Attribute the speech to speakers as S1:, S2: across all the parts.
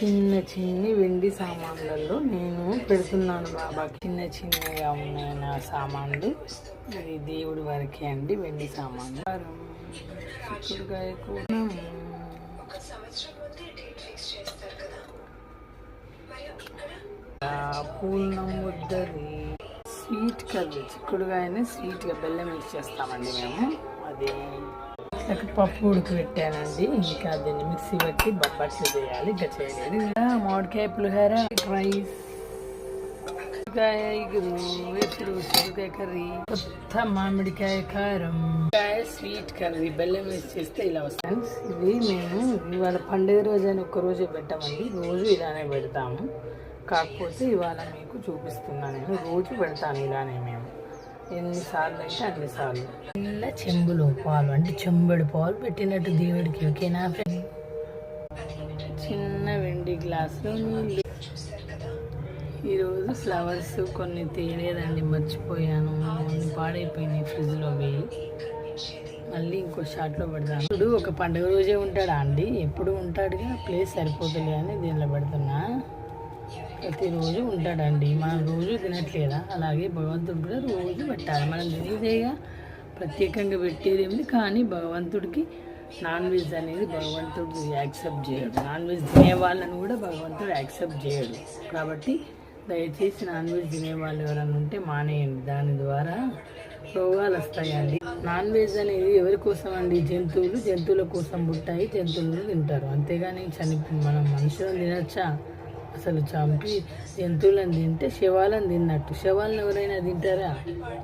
S1: చిన్న చిన్ని వెండి సామాన్లలో నేను పెడుతున్నాను బాబా. చిన్న చిన్నగా ఉన్నాయి నా సామాన్లు. ఇది దేవుడి వరకే అండి వెండి సామాన్లు. చిక్కుడుకాయ కూర, పూర్ణం ముద్దది, స్వీట్ కర్రీ. చిక్కుడుకాయని స్వీట్గా బెల్లం మిక్స్ చేస్తామండి మేము. అది పప్పు ఉడికి పెట్టానండి. ఇంకా దీన్ని మిక్సీ పెట్టి బొబ్బట్లు చేయాలి. ఇంకా చేయలేదు. మామిడికాయ పులిహోర, రైస్, చిక్కుడుకాయ కర్రీ, కొత్త మామిడికాయ కారం, స్వీట్ కర్రీ బెల్లం మిక్స్ చేస్తే ఇలా వస్తాయి. ఇది మేము ఇవాళ పండుగ రోజు అని ఒక్కరోజే పెట్టామండి. రోజు ఇలానే పెడతాము. కాకపోతే ఇవాళ మీకు చూపిస్తున్నాను. నేను రోజు పెడతాను ఇలానే. మేము ఎన్నిసార్లు అయితే అన్నిసార్లు. చిన్న చెంబులో పాలు, అంటే చెంబడి పాలు పెట్టినట్టు దేవుడికి. ఓకేనా? చిన్న వెండి గ్లాసులో నీళ్ళు. ఈరోజు ఫ్లవర్స్ కొన్ని తేలేదండి, మర్చిపోయాను. అన్ని పాడైపోయినాయి ఫ్రిడ్జ్లో పోయి. మళ్ళీ ఇంకో షాట్లో పెడతాను. ఇప్పుడు ఒక పండుగ రోజే ఉంటాడా అండి? ఎప్పుడు ఉంటాడుగా, ప్లేస్ సరిపోతుంది అని దీనిలో పెడుతున్నా. ప్రతిరోజు ఉంటాడండి. మనం రోజు తినట్లేదా? అలాగే భగవంతుడు కూడా రోజు పెట్టాలి. మనం తినేదేగా, ప్రత్యేకంగా పెట్టేది ఏమిటి. కానీ భగవంతుడికి నాన్ వెజ్ అనేది భగవంతుడు యాక్సెప్ట్ చేయడు. నాన్ వెజ్ తినే వాళ్ళని కూడా భగవంతుడు యాక్సెప్ట్ చేయడు. కాబట్టి దయచేసి నాన్ వెజ్ తినేవాళ్ళు ఎవరైనా ఉంటే మానేయండి. దాని ద్వారా రోగాలు వస్తాయండి. నాన్ వెజ్ అనేది ఎవరి కోసం అండి? జంతువుల కోసం పుట్టాయి, జంతువులు తింటారు. అంతేగాని మనం మనుషులను తినచ్చా? అసలు చంపి జంతువులను తింటే శవాలను తిన్నట్టు. శవాలను ఎవరైనా తింటారా?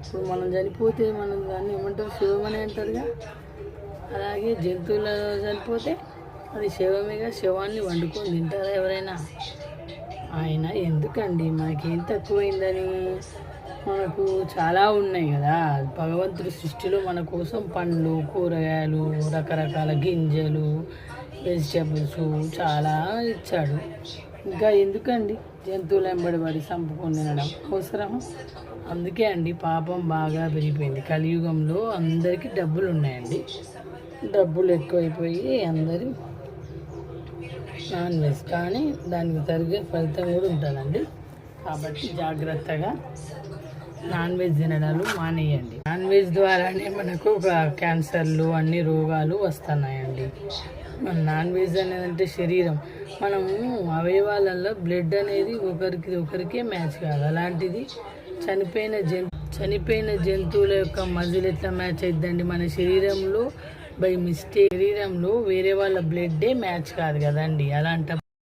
S1: ఇప్పుడు మనం చనిపోతే మనం దాన్ని ఏమంటారు? శవమని అంటారుగా. అలాగే జంతువులు చనిపోతే అది శవమేగా. శవాన్ని వండుకొని తింటారా ఎవరైనా? ఆయన ఎందుకండి మనకేం తక్కువైందని? మనకు చాలా ఉన్నాయి కదా. భగవంతుడి సృష్టిలో మన కోసం పండ్లు, కూరగాయలు, రకరకాల గింజలు, వెజిటేబుల్స్ చాలా ఇచ్చాడు. ఇంకా ఎందుకండి జంతువులు వెంబడి చంపుకొని తినడం అవసరమా? అందుకే అండి పాపం బాగా పెరిగిపోయింది. కలియుగంలో అందరికీ డబ్బులు ఉన్నాయండి. డబ్బులు ఎక్కువైపోయి అందరూ నాన్ వెజ్, కానీ దానికి తరిగే ఫలితం కూడా ఉంటుందండి. కాబట్టి జాగ్రత్తగా నాన్ వెజ్ తినడాలు మానేయండి. నాన్ వెజ్ ద్వారానే మనకు క్యాన్సర్లు, అన్ని రోగాలు వస్తున్నాయండి. మన నాన్ వెజ్ అనేది అంటే శరీరం, మనము అవయవాలలో బ్లడ్ అనేది ఒకరికే మ్యాచ్ కాదు. అలాంటిది చనిపోయిన జంతువుల యొక్క మజిల్ ఎట్లా మ్యాచ్ అయిద్దండి? మన శరీరంలో బై మిస్టేక్ శరీరంలో వేరే వాళ్ళ బ్లడ్డే మ్యాచ్ కాదు కదండి. అలాంటి